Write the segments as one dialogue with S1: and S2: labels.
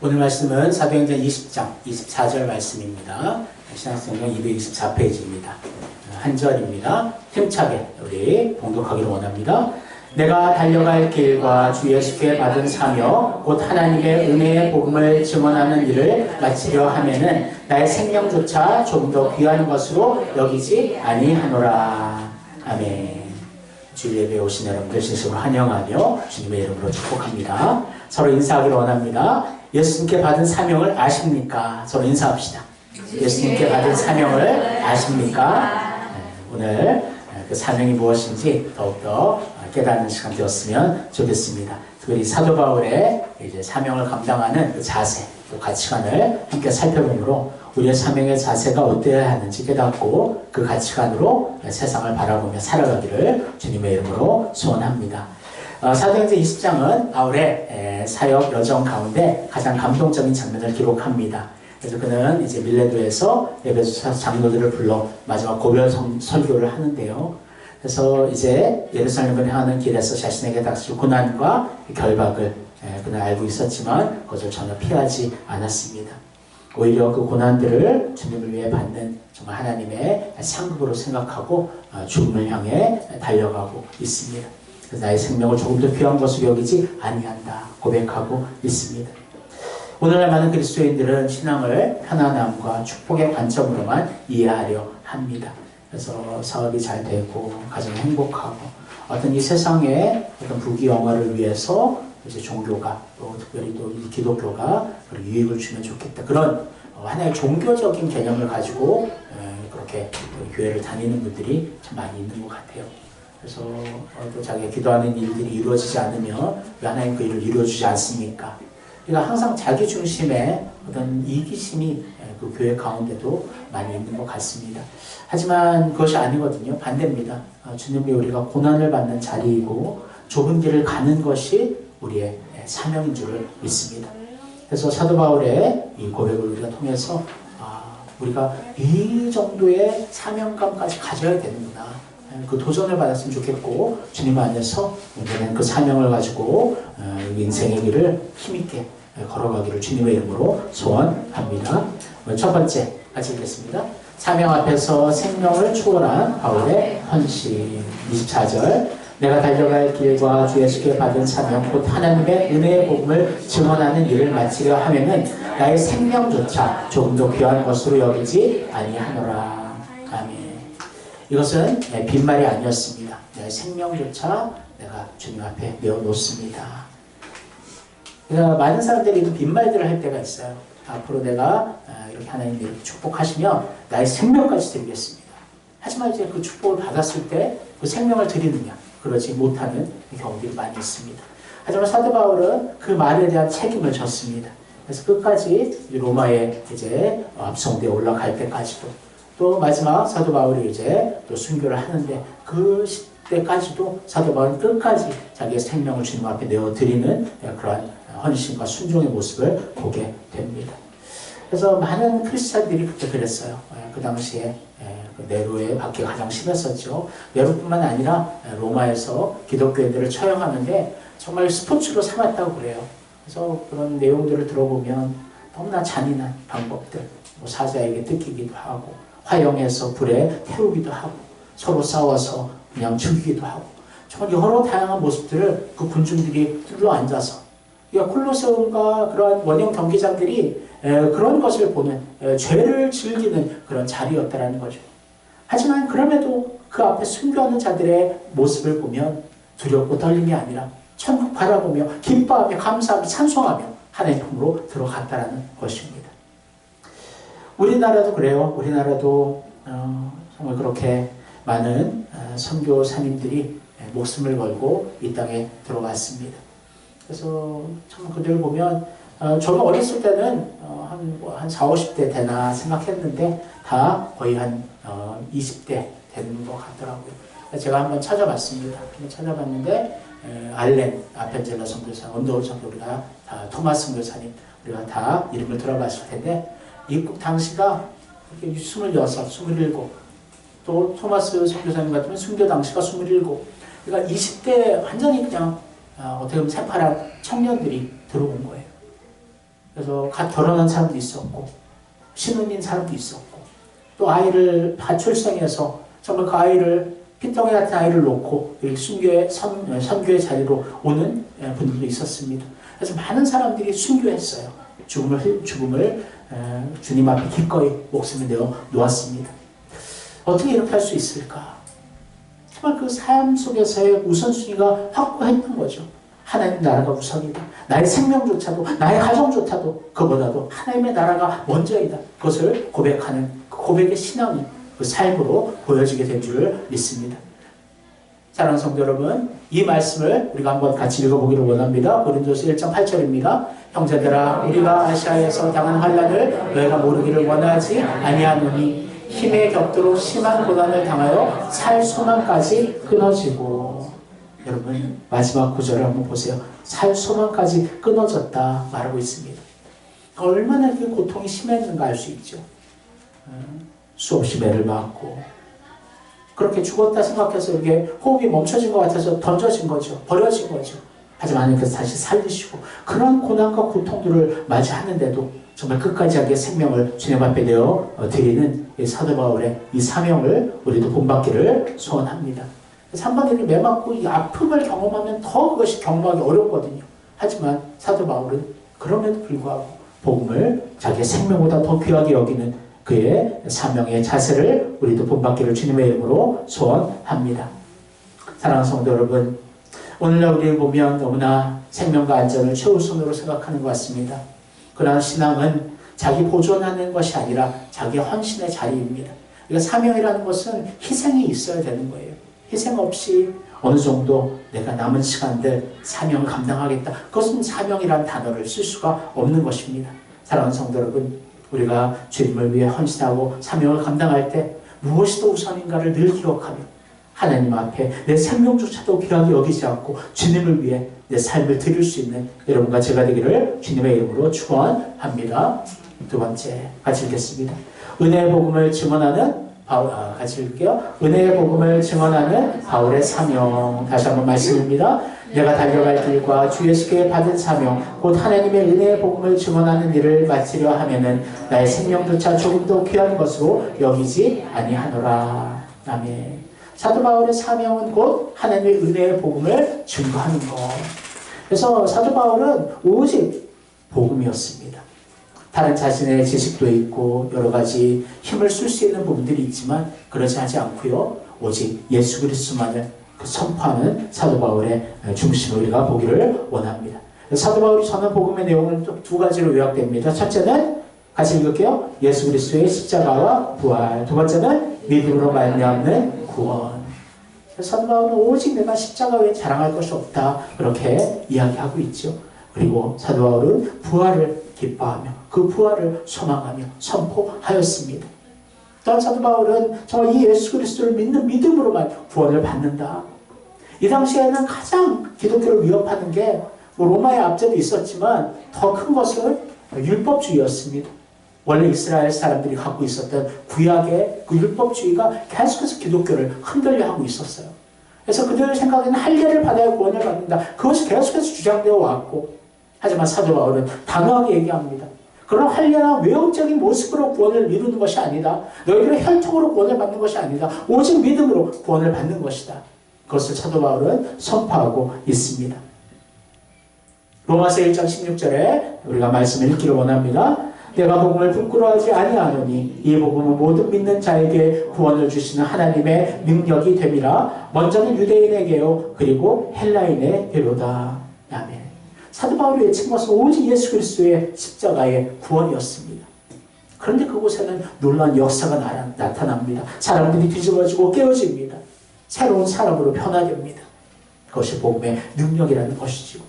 S1: 오늘 말씀은 사도행전 20장 24절 말씀입니다. 신약성경 224페이지입니다. 한 절입니다. 힘차게 우리 봉독하기를 원합니다. 내가 달려갈 길과 주 예수께 받은 사명 곧 하나님의 은혜의 복음을 증언하는 일을 마치려 하면은 나의 생명조차 좀 더 귀한 것으로 여기지 아니하노라. 아멘. 주일 예배에 오신 여러분들 진심으로 환영하며 주님의 이름으로 축복합니다. 서로 인사하기를 원합니다. 예수님께 받은 사명을 아십니까? 서로 인사합시다. 예수님께 받은 사명을 아십니까? 오늘 그 사명이 무엇인지 더욱더 깨닫는 시간 되었으면 좋겠습니다. 특별히 사도 바울의 이제 사명을 감당하는 그 자세, 그 가치관을 함께 살펴보므로 우리의 사명의 자세가 어때야 하는지 깨닫고 그 가치관으로 세상을 바라보며 살아가기를 주님의 이름으로 소원합니다. 사도행전 20장은 바울의 사역 여정 가운데 가장 감동적인 장면을 기록합니다. 그래서 그는 이제 밀레도에서 에베소 장로들을 불러 마지막 고별 설교를 하는데요. 그래서 이제 예루살렘을 향하는 길에서 자신에게 닥칠 고난과 결박을 그는 알고 있었지만 그것을 전혀 피하지 않았습니다. 오히려 그 고난들을 주님을 위해 받는 정말 하나님의 상급으로 생각하고 죽음을 향해 달려가고 있습니다. 그래서 나의 생명을 조금 더 귀한 것으로 여기지 아니한다 고백하고 있습니다. 오늘날 많은 그리스도인들은 신앙을 편안함과 축복의 관점으로만 이해하려 합니다. 그래서 사업이 잘 되고 가정이 행복하고 어떤 이 세상의 어떤 부귀영화를 위해서 이제 종교가 또 특별히 또 이 기독교가 유익을 주면 좋겠다. 그런 하나의 종교적인 개념을 가지고 그렇게 교회를 다니는 분들이 참 많이 있는 것 같아요. 그래서 또 자기가 기도하는 일들이 이루어지지 않으면 왜 하나님 그 일을 이루어주지 않습니까? 그러니까 항상 자기 중심의 어떤 이기심이 그 교회 가운데도 많이 있는 것 같습니다. 하지만 그것이 아니거든요. 반대입니다. 주님이 우리가 고난을 받는 자리이고 좁은 길을 가는 것이 우리의 사명인 줄을 믿습니다. 그래서 사도 바울의 이 고백을 우리가 통해서 우리가 이 정도의 사명감까지 가져야 되는구나. 그 도전을 받았으면 좋겠고 주님 안에서 우리는 그 사명을 가지고 인생의 길을 힘있게 걸어가기를 주님의 이름으로 소원합니다. 첫 번째 같이 읽겠습니다. 사명 앞에서 생명을 초월한 바울의 헌신. 24절 내가 달려갈 길과 주 예수께 받은 사명 곧 하나님의 은혜의 복음을 증언하는 일을 마치려 하면은 나의 생명조차 조금 더 귀한 것으로 여기지 아니하노라. 아멘. 이것은 빈말이 아니었습니다. 내 생명조차 내가 주님 앞에 내어놓습니다. 그러니까 많은 사람들이 그 빈말들을 할 때가 있어요. 앞으로 내가 이렇게 하나님이 이렇게 축복하시면 나의 생명까지 드리겠습니다. 하지만 이제 그 축복을 받았을 때 그 생명을 드리느냐 그러지 못하는 경우들이 많이 있습니다. 하지만 사도 바울은 그 말에 대한 책임을 졌습니다. 그래서 끝까지 로마에 이제 압송대에 올라갈 때까지도 또 마지막 사도 바울이 이제 또 순교를 하는데 그 시대까지도 사도 바울은 끝까지 자기의 생명을 주님 앞에 내어드리는 그러한 헌신과 순종의 모습을 보게 됩니다. 그래서 많은 크리스찬들이 그때 그랬어요. 그 당시에 네로의 박해가 가장 심했었죠. 네로뿐만 아니라 로마에서 기독교인들을 처형하는데 정말 스포츠로 삼았다고 그래요. 그래서 그런 내용들을 들어보면 너무나 잔인한 방법들, 사자에게 뜯기기도 하고 화형해서 불에 태우기도 하고 서로 싸워서 그냥 죽이기도 하고 정말 여러 다양한 모습들을 그 군중들이 둘러앉아서 콜로세움과 그러한 원형 경기장들이 그런 것을 보는 죄를 즐기는 그런 자리였다라는 거죠. 하지만 그럼에도 그 앞에 순교하는 자들의 모습을 보면 두렵고 떨림이 아니라 천국 바라보며 기뻐하며 감사하며 찬송하며 하나님 품으로 들어갔다라는 것입니다. 우리나라도 그래요. 우리나라도 정말 그렇게 많은 선교사님들이 목숨을 걸고 이 땅에 들어왔습니다. 그래서 참 그들을 보면 저는 어렸을 때는 한 40, 50대 되나 생각했는데 다 거의 한 20대 되는 것 같더라고요. 제가 한번 찾아봤습니다. 찾아봤는데 알렌 아펜젤라 선교사, 언더홀 선교 우리가 다 토마스 선교사님 우리가 다 이름을 들어봤을 텐데 입국 당시가 26, 27, 또 토마스 선교사님 같으면 순교 당시가 27. 그러니까 20대 완전히 그냥 어떻게 보면 새파란 청년들이 들어온 거예요. 그래서 갓 결혼한 사람도 있었고 신혼인 사람도 있었고 또 아이를 가출생해서 정말 그 아이를 핏덩이 같은 아이를 놓고 선교의 자리로 오는 분들도 있었습니다. 그래서 많은 사람들이 순교했어요. 죽음을 주님 앞에 기꺼이 목숨을 내어 놓았습니다. 어떻게 이렇게 할 수 있을까? 정말 그 삶 속에서의 우선순위가 확고했던 거죠. 하나님 나라가 우선이다. 나의 생명조차도, 나의 가정조차도 그보다도 하나님의 나라가 먼저이다. 그것을 고백하는 그 고백의 신앙이 그 삶으로 보여지게 된 줄을 믿습니다. 사랑하는 성도 여러분, 이 말씀을 우리가 한번 같이 읽어보기를 원합니다. 고린도서 1장 8절입니다. 형제들아, 우리가 아시아에서 당한 환난을 너희가 모르기를 원하지 아니하노니 힘에 격도로 심한 고난을 당하여 살 소망까지 끊어지고. 여러분, 마지막 구절을 한번 보세요. 살 소망까지 끊어졌다 말하고 있습니다. 얼마나 그 고통이 심했는가 알 수 있죠. 수없이 매를 맞고 그렇게 죽었다 생각해서 이게 호흡이 멈춰진 것 같아서 던져진 거죠. 버려진 거죠. 하지만 하나님께서 다시 살리시고 그런 고난과 고통들을 맞이하는데도 정말 끝까지 하게 생명을 주님 앞에 내어 드리는 이 사도 바울의 이 사명을 우리도 본받기를 소원합니다. 3번 이렇게 매맞고 이 아픔을 경험하면 더 그것이 경험하기 어렵거든요. 하지만 사도 바울은 그럼에도 불구하고 복음을 자기의 생명보다 더 귀하게 여기는 그의 사명의 자세를 우리도 본받기를 주님의 이름으로 소원합니다. 사랑하는 성도 여러분, 오늘날 우리를 보면 너무나 생명과 안전을 최우선으로 생각하는 것 같습니다. 그러나 신앙은 자기 보존하는 것이 아니라 자기 헌신의 자리입니다. 그러니까 사명이라는 것은 희생이 있어야 되는 거예요. 희생 없이 어느 정도 내가 남은 시간들 사명을 감당하겠다. 그것은 사명이라는 단어를 쓸 수가 없는 것입니다. 사랑하는 성도 여러분, 우리가 주님을 위해 헌신하고 사명을 감당할 때 무엇이 더 우선인가를 늘 기억하며 하나님 앞에 내 생명조차도 귀하게 여기지 않고 주님을 위해 내 삶을 드릴 수 있는 여러분과 제가 되기를 주님의 이름으로 축원합니다. 두 번째, 같이 읽겠습니다. 은혜의 복음을 증언하는 같이 읽을게요. 은혜의 복음을 증언하는 바울의 사명. 다시 한번 말씀입니다. 내가 달려갈 길과 주 예수께 받은 사명, 곧 하나님의 은혜의 복음을 증언하는 일을 마치려 하면은 나의 생명조차 조금 더 귀한 것으로 여기지 아니하노라. 아멘. 사도 바울의 사명은 곧 하나님의 은혜의 복음을 증거하는 것. 그래서 사도 바울은 오직 복음이었습니다. 다른 자신의 지식도 있고 여러 가지 힘을 쓸 수 있는 부분들이 있지만 그러지 하지 않고요. 오직 예수 그리스도만을 선포하는 사도 바울의 중심을 우리가 보기를 원합니다. 사도 바울이 전한 복음의 내용은 두 가지로 요약됩니다. 첫째는 같이 읽을게요. 예수 그리스도의 십자가와 부활. 두 번째는 믿음으로 말미암는 구원. 사도 바울은 오직 내가 십자가 외에 자랑할 것이 없다 그렇게 이야기하고 있죠. 그리고 사도 바울은 부활을 기뻐하며 그 부활을 소망하며 선포하였습니다. 또한 사도 바울은 정말 이 예수 그리스도를 믿는 믿음으로만 구원을 받는다. 이 당시에는 가장 기독교를 위협하는 게 로마의 압제도 있었지만 더 큰 것은 율법주의였습니다. 원래 이스라엘 사람들이 갖고 있었던 구약의 그 율법주의가 계속해서 기독교를 흔들려 하고 있었어요. 그래서 그들 생각에는 할례를 받아야 구원을 받는다. 그것이 계속해서 주장되어 왔고, 하지만 사도 바울은 단호하게 얘기합니다. 그런 할례나 외형적인 모습으로 구원을 이루는 것이 아니다. 너희들의 혈통으로 구원을 받는 것이 아니다. 오직 믿음으로 구원을 받는 것이다. 그것을 사도 바울은 선포하고 있습니다. 로마서 1장 16절에 우리가 말씀을 읽기를 원합니다. 내가 복음을 부끄러워하지 아니하노니 이 복음은 모든 믿는 자에게 구원을 주시는 하나님의 능력이 됨이라. 먼저는 유대인에게요 그리고 헬라인에게로다. 아멘. 사도 바울이 외친 것은 오직 예수 그리스도의 십자가의 구원이었습니다. 그런데 그곳에는 놀라운 역사가 나타납니다. 사람들이 뒤집어지고 깨어집니다. 새로운 사람으로 변화됩니다. 그것이 복음의 능력이라는 것이죠.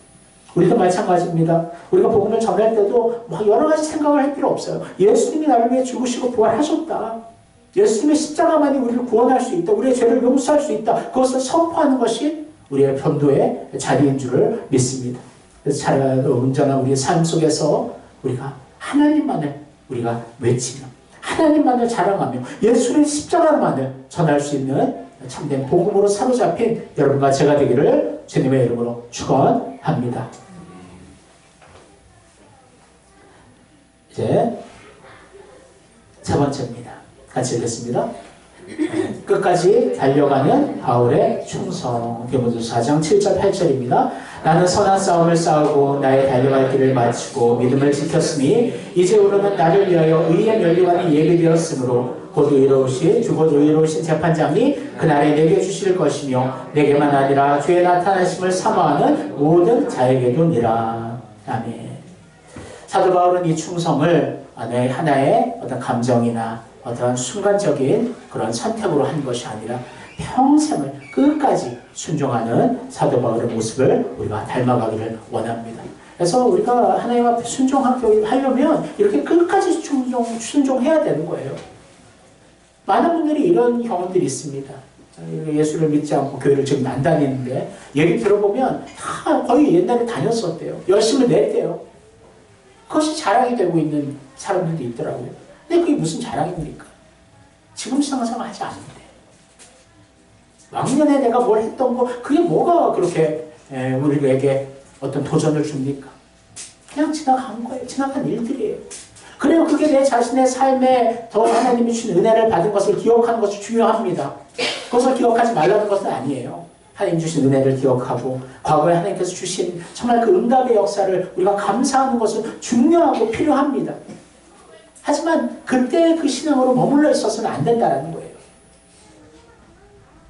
S1: 우리도 마찬가지입니다. 우리가 복음을 전할 때도 막 여러 가지 생각을 할 필요 없어요. 예수님이 나를 위해 죽으시고 부활하셨다. 예수님의 십자가만이 우리를 구원할 수 있다. 우리의 죄를 용서할 수 있다. 그것을 선포하는 것이 우리의 변도의 자리인 줄을 믿습니다. 그래서 온전한 우리의 삶 속에서 우리가 하나님만을 우리가 외치며 하나님만을 자랑하며 예수의 십자가만을 전할 수 있는 참된 복음으로 사로잡힌 여러분과 제가 되기를 주님의 이름으로 축원합니다. 이제 세 번째입니다. 같이 읽겠습니다. 끝까지 달려가는 바울의 충성. 디모데후서 4장 7절 8절입니다. 나는 선한 싸움을 싸우고 나의 달려갈 길을 마치고 믿음을 지켰으니 이제부로는 나를 위하여 의의 면류관이 예비되었으므로 곧 의로우신 재판장이 그날에 내게 주실 것이며 내게만 아니라 주의 나타나심을 사모하는 모든 자에게도니라. 아멘. 사도 바울은 이 충성을 하나의 어떤 감정이나 어떤 순간적인 그런 선택으로 한 것이 아니라 평생을 끝까지 순종하는 사도 바울의 모습을 우리가 닮아가기를 원합니다. 그래서 우리가 하나님 앞에 순종하려면 이렇게 끝까지 순종해야 되는 거예요. 많은 분들이 이런 경험들이 있습니다. 예수를 믿지 않고 교회를 지금 안 다니는데 얘기 들어보면 다 거의 옛날에 다녔었대요. 열심을 냈대요. 그것이 자랑이 되고 있는 사람들도 있더라고요. 근데 그게 무슨 자랑입니까? 지금 신앙생활 하지 않는데. 왕년에 내가 뭘 했던 거, 그게 뭐가 그렇게 우리에게 어떤 도전을 줍니까? 그냥 지나간 거예요. 지나간 일들이에요. 그래요. 그게 내 자신의 삶에 더 하나님이 주신 은혜를 받은 것을 기억하는 것이 중요합니다. 그것을 기억하지 말라는 것은 아니에요. 하나님 주신 은혜를 기억하고 과거에 하나님께서 주신 정말 그 응답의 역사를 우리가 감사하는 것은 중요하고 필요합니다. 하지만 그때 그 신앙으로 머물러 있어서는 안 된다는 거예요.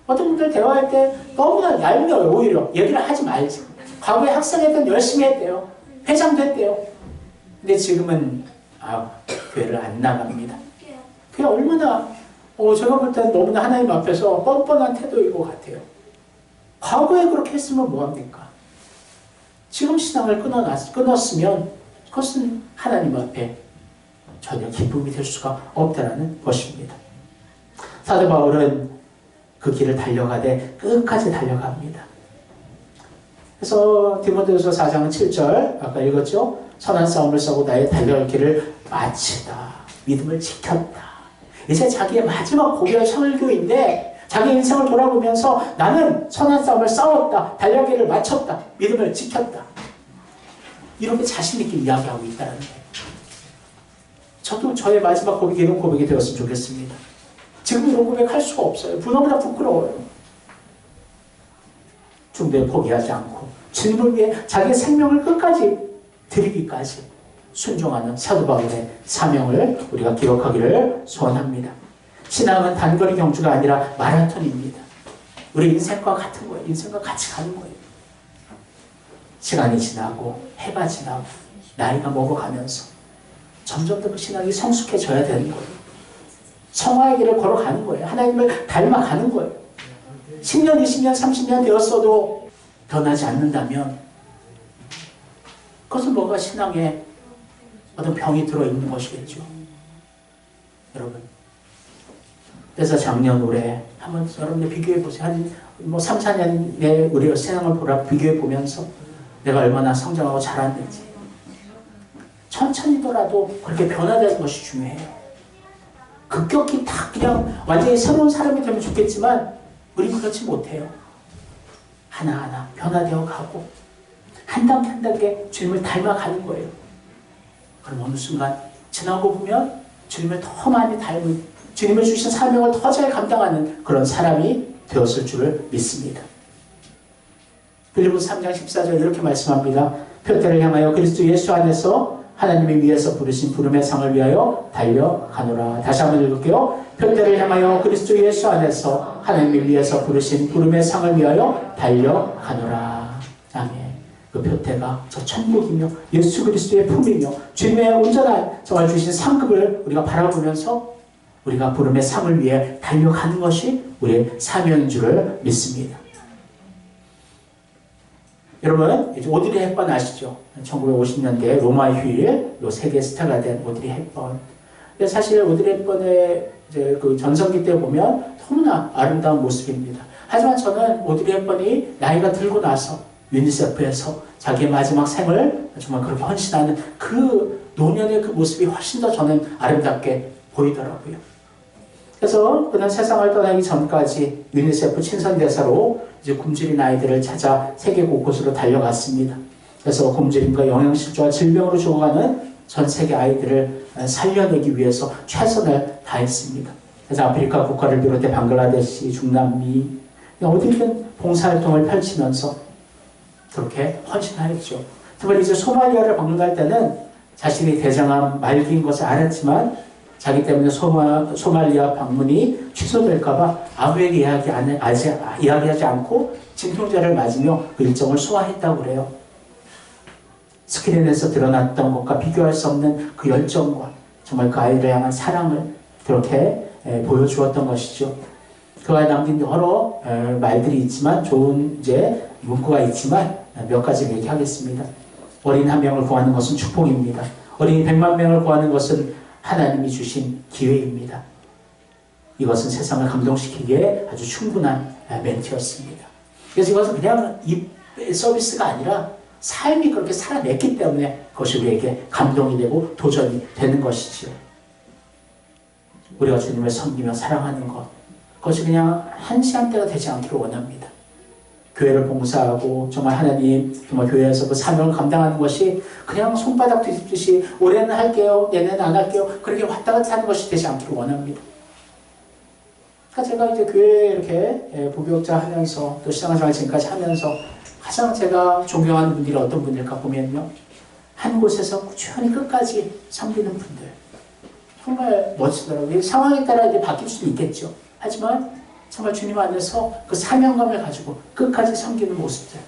S1: 어떤 분들 대화할 때 너무나 얄미워요. 오히려 얘기를 하지 말지. 과거에 학생했던 열심히 했대요. 회장도 했대요. 근데 지금은 교회를 안 나갑니다. 그게 얼마나 제가 볼 때는 너무나 하나님 앞에서 뻔뻔한 태도인 것 같아요. 과거에 그렇게 했으면 뭐합니까? 지금 신앙을 끊었으면 그것은 하나님 앞에 전혀 기쁨이 될 수가 없다는 것입니다. 사도 바울은 그 길을 달려가되 끝까지 달려갑니다. 그래서 디모데후서 4장 7절 아까 읽었죠? 선한 싸움을 싸고 나의 달려갈 길을 마치다. 믿음을 지켰다. 이제 자기의 마지막 고별 설교인데 자기 인생을 돌아보면서 나는 선한 싸움을 싸웠다. 달려갈 길을 마쳤다. 믿음을 지켰다. 이렇게 자신 있게 이야기하고 있다는 거예요. 저도 저의 마지막 고백이 이런 고백이 되었으면 좋겠습니다. 지금 이런 고백 할 수가 없어요. 너무나 부끄러워요. 중도에 포기하지 않고 주님을 위해 자기의 생명을 끝까지 드리기까지 순종하는 사도 바울의 사명을 우리가 기록하기를 소원합니다. 신앙은 단거리 경주가 아니라 마라톤입니다. 우리 인생과 같은 거예요. 인생과 같이 가는 거예요. 시간이 지나고 해가 지나고 나이가 먹어가면서 점점 더 그 신앙이 성숙해져야 되는 거예요. 성화의 길을 걸어가는 거예요. 하나님을 닮아가는 거예요. 10년, 20년, 30년 되었어도 변하지 않는다면 그것은 뭔가 신앙에 어떤 병이 들어있는 것이겠죠. 여러분. 그래서 작년 올해 한번 여러분들 비교해 보세요. 한 3, 4년의 우리의 신앙을 비교해 보면서 내가 얼마나 성장하고 자랐는지. 천천히더라도 그렇게 변화되는 것이 중요해요. 급격히 다 그냥 완전히 새로운 사람이 되면 좋겠지만 우리는 그렇지 못해요. 하나하나 변화되어 가고 한 단계 한 단계 주님을 닮아가는 거예요. 그럼 어느 순간 지나고 보면 주님을 더 많이 닮은 주님을 주신 사명을 더 잘 감당하는 그런 사람이 되었을 줄을 믿습니다. 빌립보서 3장 14절 이렇게 말씀합니다. 표대를 향하여 그리스도 예수 안에서 하나님이 위에서 부르신 부름의 상을 위하여 달려가노라. 다시 한번 읽을게요. 표대를 향하여 그리스도 예수 안에서 하나님이 위에서 부르신 부름의 상을 위하여 달려가노라. 아멘. 그 표대가 저 천국이며 예수 그리스도의 품이며 주님의 온전한 정말 주신 상급을 우리가 바라보면서 우리가 부름의 상을 위해 달려가는 것이 우리의 사명인 줄을 믿습니다. 여러분, 이제 오드리 헵번 아시죠? 1950년대 로마의 휴일, 요 세계 스타가 된 오드리 헵번. 사실 오드리 헵번의 이제 그 전성기 때 보면 너무나 아름다운 모습입니다. 하지만 저는 오드리 헵번이 나이가 들고 나서 유니세프에서 자기의 마지막 생을 정말 그렇게 헌신하는 그 노년의 그 모습이 훨씬 더 저는 아름답게 보이더라고요. 그래서 그는 세상을 떠나기 전까지 유니세프 친선대사로 이제 굶주린 아이들을 찾아 세계 곳곳으로 달려갔습니다. 그래서 굶주림과 영양실조와 질병으로 죽어가는 전 세계 아이들을 살려내기 위해서 최선을 다했습니다. 그래서 아프리카 국가를 비롯해 방글라데시, 중남미 어디든 봉사활동을 펼치면서 그렇게 헌신하였죠. 특별히 이제 소말리아를 방문할 때는 자신이 대장암 말기인 것을 알았지만 자기 때문에 소말리아 방문이 취소될까봐 아무에게 이야기하지 않고 진통제를 맞으며 그 일정을 소화했다고 그래요. 스크린에서 드러났던 것과 비교할 수 없는 그 열정과 정말 그 아이를 향한 사랑을 그렇게 보여주었던 것이죠. 그가 남긴 여러 말들이 있지만 좋은 이제 문구가 있지만 몇 가지 얘기하겠습니다. 어린 한 명을 구하는 것은 축복입니다. 어린이 100만 명을 구하는 것은 하나님이 주신 기회입니다. 이것은 세상을 감동시키기에 아주 충분한 멘트였습니다. 그래서 이것은 그냥 입 서비스가 아니라 삶이 그렇게 살아냈기 때문에 그것이 우리에게 감동이 되고 도전이 되는 것이지요. 우리가 주님을 섬기며 사랑하는 것, 그것이 그냥 한시한때가 되지 않기를 원합니다. 교회를 봉사하고 정말 하나님 정말 교회에서 그 사명을 감당하는 것이 그냥 손바닥 뒤집듯이 올해는 할게요, 내년은 안 할게요, 그렇게 왔다 갔다 하는 것이 되지 않기를 원합니다. 그러니까 제가 이제 교회에 이렇게 부교육자 하면서 또 신앙생활 지금까지 하면서 가장 제가 존경하는 분들이 어떤 분들일까 보면요, 한 곳에서 꾸준히 끝까지 섬기는 분들 정말 멋지더라고요. 상황에 따라 이제 바뀔 수도 있겠죠. 하지만 정말 주님 안에서 그 사명감을 가지고 끝까지 섬기는 모습들.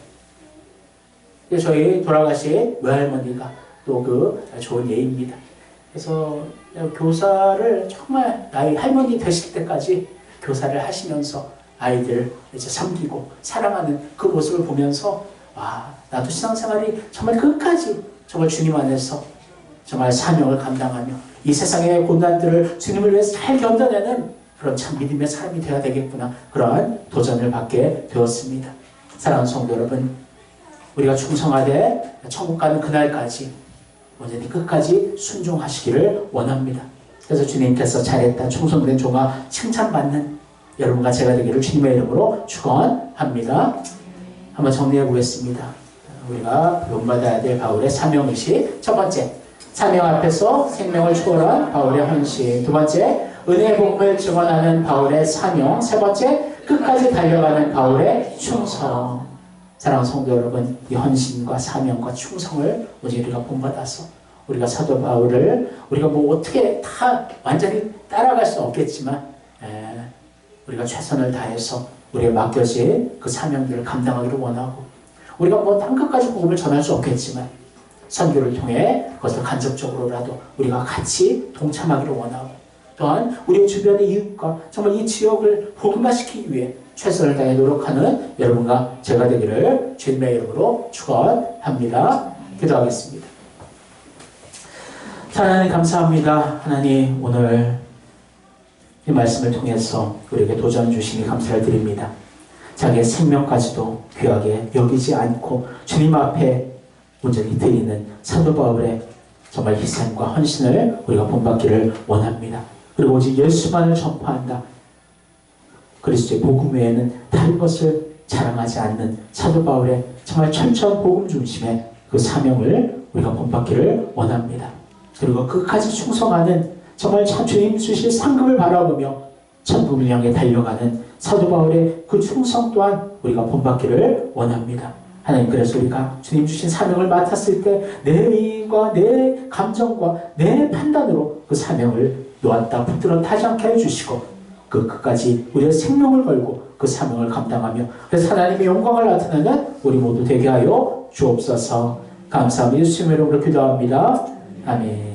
S1: 저희 돌아가신 외할머니가 또 그 좋은 예입니다. 그래서 교사를 정말 나이 할머니 되실 때까지 교사를 하시면서 아이들 이제 섬기고 사랑하는 그 모습을 보면서 와, 나도 신앙생활이 정말 끝까지 정말 주님 안에서 정말 사명을 감당하며 이 세상의 고난들을 주님을 위해서 잘 견뎌내는 그런 참 믿음의 사람이 되어야 되겠구나, 그러한 도전을 받게 되었습니다. 사랑하는 성도 여러분, 우리가 충성하되 천국 가는 그날까지 온전히 끝까지 순종하시기를 원합니다. 그래서 주님께서 잘했다, 충성된 종아 칭찬받는 여러분과 제가 되기를 주님의 이름으로 축원합니다. 한번 정리해 보겠습니다. 우리가 본받아야 될 바울의 사명의식. 첫 번째, 사명 앞에서 생명을 초월한 바울의 헌신. 두 번째, 은혜의 복음을 증언하는 바울의 사명. 세 번째, 끝까지 달려가는 바울의 충성. 사랑하는 성도 여러분, 이 헌신과 사명과 충성을 오직 우리가 본받아서 우리가 사도 바울을 우리가 뭐 어떻게 다 완전히 따라갈 수 없겠지만 우리가 최선을 다해서 우리에 맡겨진 그 사명들을 감당하기를 원하고, 우리가 뭐 땅끝까지 복음을 전할 수 없겠지만 선교를 통해 그것을 간접적으로라도 우리가 같이 동참하기를 원하고, 또한 우리 주변의 이웃과 정말 이 지역을 복음화시키기 위해 최선을 다해 노력하는 여러분과 제가 되기를 주님의 이름으로 축원합니다. 기도하겠습니다. 하나님 감사합니다. 하나님 오늘 이 말씀을 통해서 우리에게 도전 주시니 감사를 드립니다. 자기의 생명까지도 귀하게 여기지 않고 주님 앞에 온전히 드리는 사도 바울의 정말 희생과 헌신을 우리가 본받기를 원합니다. 그리고 오직 예수만을 전파한다, 그리스도의 복음 외에는 다른 것을 자랑하지 않는 사도 바울의 정말 철저한 복음 중심의 그 사명을 우리가 본받기를 원합니다. 그리고 끝까지 충성하는 정말 참 주님 주실 상급을 바라보며 천국을 향해 달려가는 사도 바울의 그 충성 또한 우리가 본받기를 원합니다. 하나님, 그래서 우리가 주님 주신 사명을 맡았을 때 내 의인과 내 감정과 내 판단으로 그 사명을 놓았다 붙들어 타지 않게 해주시고 그 끝까지 우리의 생명을 걸고 그 사명을 감당하며 그래서 하나님의 영광을 나타내는 우리 모두 되게 하여 주옵소서. 감사합니다. 예수님의 이름으로 기도합니다. 아멘.